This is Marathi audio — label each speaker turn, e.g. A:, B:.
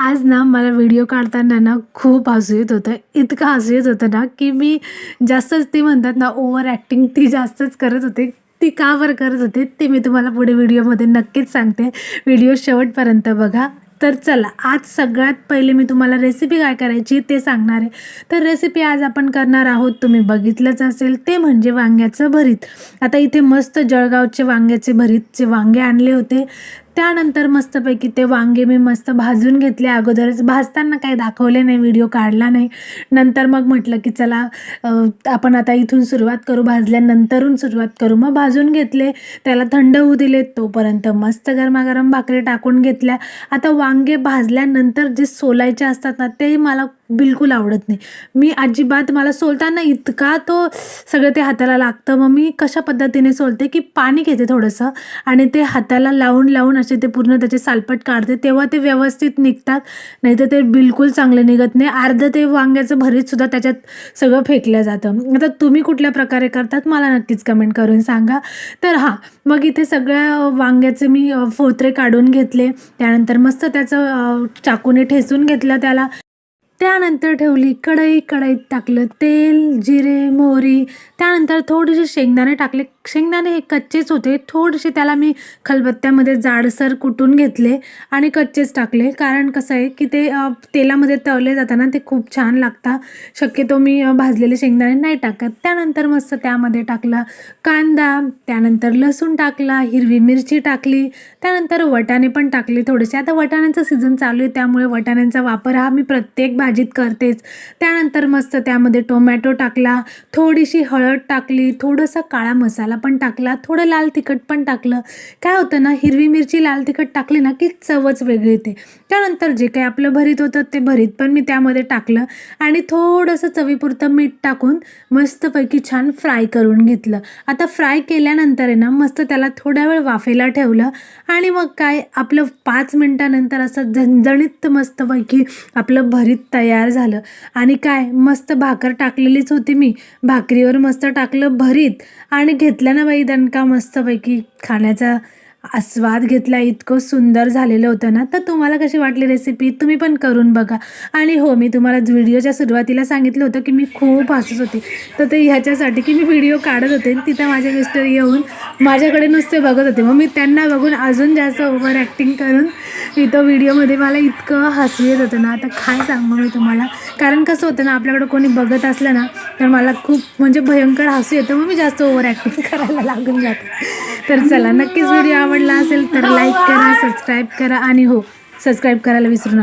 A: आज ना मला व्हिडिओ काढताना ना खूप हसू येत होतं. इतकं हसू येत होतं ना, की मी जास्तच ते म्हणतात ना ओव्हर ॲक्टिंग ती जास्तच करत होते. ती का बरं करत होते ते मी तुम्हाला पुढे व्हिडिओमध्ये नक्कीच सांगते. व्हिडिओ शेवटपर्यंत बघा. तर चला आज सगळ्यात पहिले मी तुम्हाला रेसिपी काय करायची ते सांगणार आहे. तर रेसिपी आज आपण करणार आहोत तुम्ही बघितलंच असेल ते म्हणजे वांग्याचं भरीत. आता इथे मस्त जळगावचे वांग्याचे भरीतचे वांगे आणले होते. त्यानंतर मस्तपैकी ते वांगे मी मस्त भाजून घेतले अगोदरच. भाजताना काही दाखवले नाही, व्हिडिओ काढला नाही. नंतर मग म्हटलं की चला आपण आता इथून सुरुवात करू, भाजल्यानंतरून सुरुवात करू. मग भाजून घेतले, त्याला थंड होऊ दिले. तोपर्यंत मस्त गरमागरम भाकरी टाकून घेतल्या. आता वांगे भाजल्यानंतर जे सोलायचे असतात ना ते मला बिलकुल आवडत नाही. मी अजिबात मला सोलताना इतका तो सगळं ते हाताला लागतं. मग मी कशा पद्धतीने सोलते की पाणी घेते थोडंसं आणि ते हाताला लावून लावून असे ते पूर्ण त्याचे सालपट काढते, तेव्हा ते व्यवस्थित निघतात. नाहीतर ते बिलकुल चांगले निघत नाही. अर्धं ते वांग्याचं भरीतसुद्धा त्याच्यात सगळं फेकलं जातं. आता तुम्ही कुठल्या प्रकारे करतात मला नक्कीच कमेंट करून सांगा. तर हां, मग इथे सगळ्या वांग्याचे मी फोतरे काढून घेतले. त्यानंतर मस्त त्याचं चाकूने ठेचून घेतलं त्याला. त्यानंतर ठेवली कढई, कढईत टाकलं तेल, जिरे, मोहरी, त्यानंतर थोडेसे शेंगदाणे टाकले. शेंगदाणे हे कच्चेच होते. थोडेसे त्याला मी खलबत्त्यामध्ये जाडसर कुटून घेतले आणि कच्चेच टाकले. कारण कसं आहे की ते तेलामध्ये तळले जाताना ते खूप छान लागतात. शक्यतो मी भाजलेले शेंगदाणे नाही टाकत. त्यानंतर मस्त त्यामध्ये टाकला कांदा, त्यानंतर लसूण टाकला, हिरवी मिरची टाकली, त्यानंतर वाटाणे पण टाकले थोडेसे. आता वाटाण्यांचं सीझन चालू आहे त्यामुळे वाटाण्यांचा वापर हा मी प्रत्येक भाजीत करतेच. त्यानंतर मस्त त्यामध्ये टोमॅटो टाकला, थोडीशी हळद टाकली, थोडासा काळा मसाला पण टाकला, थोडं लाल तिखट पण टाकलं. काय होतं ना, हिरवी मिरची लाल तिखट टाकली ना की चवच वेगळी येते. त्यानंतर जे काही आपलं भरीत होतं ते भरीत पण मी त्यामध्ये टाकलं आणि थोडंसं चवीपुरतं मीठ टाकून मस्तपैकी छान फ्राय करून घेतलं. आता फ्राय केल्यानंतर आहे ना मस्त त्याला थोड्या वेळ वाफेला ठेवलं आणि मग काय आपलं 5 मिनिटानंतर असं झणझणीत मस्तपैकी आपलं भरीत तयार झालं. आणि काय मस्त भाकर टाकलेलीच होती मी, भाकरीवर मस्त टाकलं भरीत आणि घेतलं ना बाई दणका मस्तपैकी खाण्याचा आस्वाद घेतला. इतकं सुंदर झालेलं होतं ना. तर तुम्हाला कशी वाटली रेसिपी तुम्ही पण करून बघा. आणि हो, मी तुम्हाला व्हिडिओच्या सुरुवातीला सांगितलं होतं की मी खूप हसत होते, तर ते ह्याच्यासाठी की मी व्हिडिओ काढत होते तिथं माझे मिस्टर येऊन माझ्याकडे नुसते बघत होते. मग मी त्यांना बघून अजून जास्त ओव्हर ॲक्टिंग करून इथं व्हिडिओमध्ये मला इतकं हसू येत होतं ना, आता काय सांगू मी तुम्हाला. कारण कसं होतं ना, आपल्याकडं कोणी बघत असलं ना तर मला खूप म्हणजे भयंकर हसू येतं. मग मी जास्त ओव्हर ॲक्टिंग करायला लागून जाते. तर चला, नक्कीच व्हिडिओ आवडला असेल तर लाईक करा, सबस्क्राईब करा आणि हो, सबस्क्राईब करायला विसरू नका.